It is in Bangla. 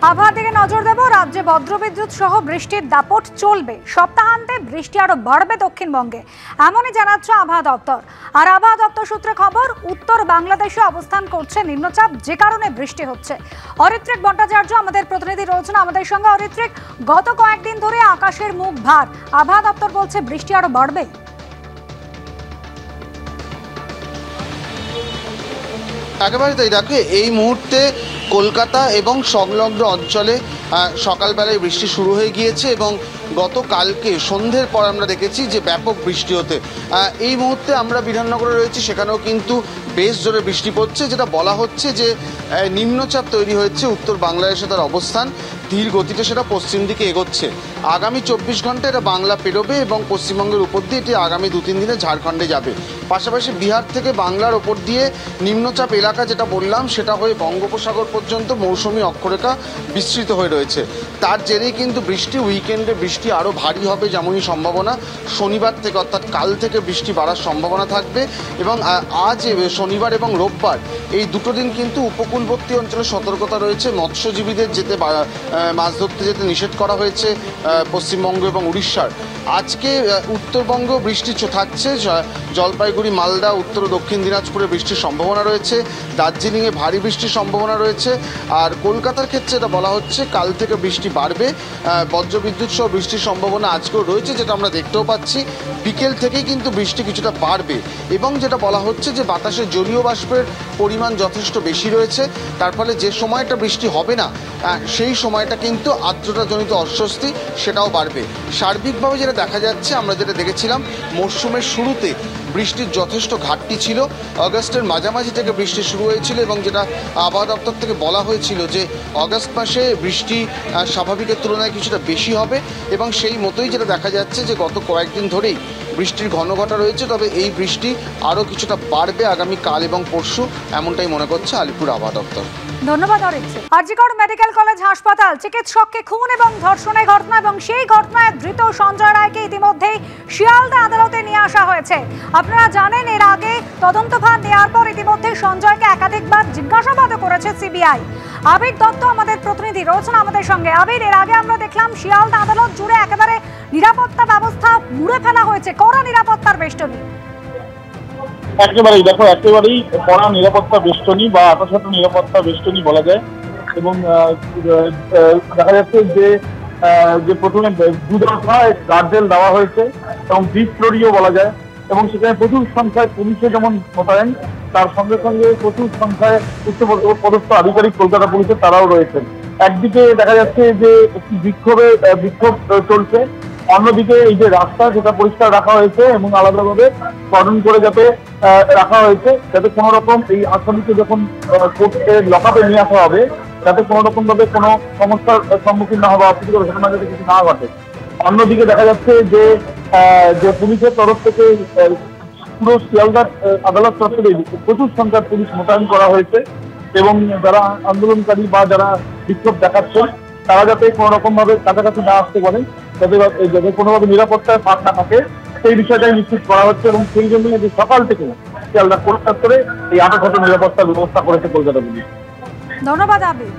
আবহাওয়ার দিকে নজর দেব। রাজ্যে বজ্রবিদ্যুৎ সহ বৃষ্টির দাপট চলবে। সপ্তাহান্তে বৃষ্টি আরো বাড়বে দক্ষিণবঙ্গে, এমনই জানাচ্ছে আবহাওয়া দপ্তর। আর আবহাওয়া দপ্তর সূত্রে খবর, উত্তর বাংলাদেশে অবস্থান করছে নিম্নচাপ, যে কারণে বৃষ্টি হচ্ছে। অরিত্রিক ভট্টাচার্য আমাদের প্রতিনিধি রয়েছেন আমাদের সঙ্গে। অরিত্রিক, গত কয়েকদিন ধরে আকাশের মুখ ভার, আবহাওয়া দপ্তর বলছে বৃষ্টি আরো বাড়বে। একেবারে তাই। দেখো, এই মুহূর্তে কলকাতা এবং সংলগ্ন অঞ্চলে সকালবেলায় বৃষ্টি শুরু হয়ে গিয়েছে এবং গতকালকে সন্ধ্যের পর আমরা দেখেছি যে ব্যাপক বৃষ্টি হতে। এই মুহূর্তে আমরা বিধাননগরে রয়েছি, সেখানেও কিন্তু বেশ জোরে বৃষ্টি পড়ছে, যেটা বলা হচ্ছে যে নিম্নচাপ তৈরি হয়েছে উত্তর বাংলাদেশে, তার অবস্থান ধীর গতিতে সেটা পশ্চিম দিকে এগোচ্ছে। আগামী 24 ঘন্টা এটা বাংলা পেরোবে এবং পশ্চিমবঙ্গের উপর দিয়ে এটি আগামী 2-3 দিনে ঝাড়খণ্ডে যাবে। পাশাপাশি বিহার থেকে বাংলার ওপর দিয়ে নিম্নচাপ এলাকা যেটা বললাম সেটা হয়ে বঙ্গোপসাগর পর্যন্ত মৌসুমি অক্ষরেখা বিস্তৃত হয়ে রয়েছে। তার জেরেই কিন্তু বৃষ্টি, উইকেন্ডে বৃষ্টি আরও ভারী হবে যেমনই সম্ভাবনা। শনিবার থেকে অর্থাৎ কাল থেকে বৃষ্টি বাড়ার সম্ভাবনা থাকবে এবং আজ শনিবার এবং রোববার এই দুটো দিন কিন্তু উপকূলবর্তী অঞ্চলে সতর্কতা রয়েছে। মৎস্যজীবীদের মাছ ধরতে যেতে নিষেধ করা হয়েছে পশ্চিমবঙ্গ এবং উড়িষ্যার। আজকে উত্তরবঙ্গ বৃষ্টি থাকছে, জলপাইগুড়ি, মালদা, উত্তর ও দক্ষিণ দিনাজপুরে বৃষ্টির সম্ভাবনা রয়েছে। দার্জিলিংয়ে ভারী বৃষ্টির সম্ভাবনা রয়েছে। আর কলকাতার ক্ষেত্রে এটা বলা হচ্ছে কাল থেকে বৃষ্টি বাড়বে, বজ্রবিদ্যুৎ সহ বৃষ্টির সম্ভাবনা আজকেও রয়েছে, যেটা আমরা দেখতেও পাচ্ছি। বিকেল থেকেই কিন্তু বৃষ্টি কিছুটা বাড়বে এবং যেটা বলা হচ্ছে যে বাতাসে জলীয় বাষ্পের পরিমাণ যথেষ্ট বেশি রয়েছে। তার ফলে যে সময়টা বৃষ্টি হবে না সেই সময়টা কিন্তু আর্দ্রতাজনিত অস্বস্তি সেটাও বাড়বে। সার্বিকভাবে যেটা দেখা যাচ্ছে, আমরা যেটা দেখেছিলাম মরশুমের শুরুতে বৃষ্টির যথেষ্ট ঘাটতি ছিল। অগস্টের মাঝামাঝি থেকে বৃষ্টি শুরু হয়েছিল এবং যেটা আবহাওয়া দপ্তর থেকে বলা হয়েছিল যে অগস্ট মাসে বৃষ্টি স্বাভাবিকের তুলনায় কিছুটা বেশি হবে এবং সেই মতোই যেটা দেখা যাচ্ছে যে গত কয়েকদিন ধরেই বৃষ্টির ঘনঘটা রয়েছে। তবে এই বৃষ্টি আরও কিছুটা বাড়বে আগামী কাল এবং পরশু, এমনটাই মনে করছে আলিপুর আবহাওয়া দপ্তর। ধন্যবাদ অরিত্রিক। আরজিকর মেডিকেল কলেজ হাসপাতাল, চিকিৎসককে খুন এবং ধর্ষণের ঘটনা এবং সেই ঘটনায় ধৃত সঞ্জয় রায়কে ইতিমধ্যেই শিয়ালদা আদালতে নিয়ে আসা হয়েছে। আপনারা জানেন, এর আগে তদন্তভার নেওয়ার পর ইতিমধ্যে সঞ্জয়কে একাধিকবার জিজ্ঞাসাবাদও করেছে সিবিআই। আবির দত্ত আমাদের প্রতিনিধি রয়েছেন আমাদের সঙ্গে। আবির, এর আগে আমরা দেখলাম শিয়ালদা আদালত জুড়ে একেবারে নিরাপত্তা ব্যবস্থা মুড়ে ফেলা হয়েছে, কড়া নিরাপত্তার বেষ্টনী। একেবারেই দেখো, একেবারেই কড়া নিরাপত্তা বেষ্টনী বা আপাতত নিরাপত্তা বেষ্টনী বলা যায়। এবং দেখা যাচ্ছে যে প্রথমে দুদফা গার্ডরেল দেওয়া হয়েছে এবং বিপ্লবীও বলা যায় এবং সেখানে প্রচুর সংখ্যায় পুলিশে যেমন মোতায়েন, তার সঙ্গে সঙ্গে প্রচুর সংখ্যায় উচ্চপদস্থ আধিকারিক কলকাতা পুলিশের তারাও রয়েছেন। একদিকে দেখা যাচ্ছে যে একটি বিক্ষোভ চলছে, অন্যদিকে এই যে রাস্তা সেটা পরিষ্কার রাখা হয়েছে এবং আলাদাভাবে গঠন করে যাতে রাখা হয়েছে, যাতে কোনো রকম এই আসামিকে যখন কোর্টে লকআপে নিয়ে আসা হবে যাতে কোনো রকম ভাবে কোনো সমস্যার সম্মুখীন না হবে, অপ্রীতিকর ঘটনা যাতে কিছু না ঘটে। অন্যদিকে দেখা যাচ্ছে যে পুলিশের তরফ থেকে পুরো শিয়ালদা আদালত চত্বরে প্রচুর সংখ্যার পুলিশ মোতায়েন করা হয়েছে এবং যারা আন্দোলনকারী বা যারা বিক্ষোভ দেখাচ্ছেন তারা যাতে কোনো রকম ভাবে কাছাকাছি না আসতে পারেন, যাতে কোনোভাবে নিরাপত্তায় ফাঁক না থাকে, সেই বিষয়টাই নিশ্চিত করা হচ্ছে এবং সেই জন্য সকাল থেকে শিয়ালদা কোর্ট চত্বরে এই আপাতত নিরাপত্তার ব্যবস্থা করেছে কলকাতা পুলিশ। ধন্যবাদ আবির।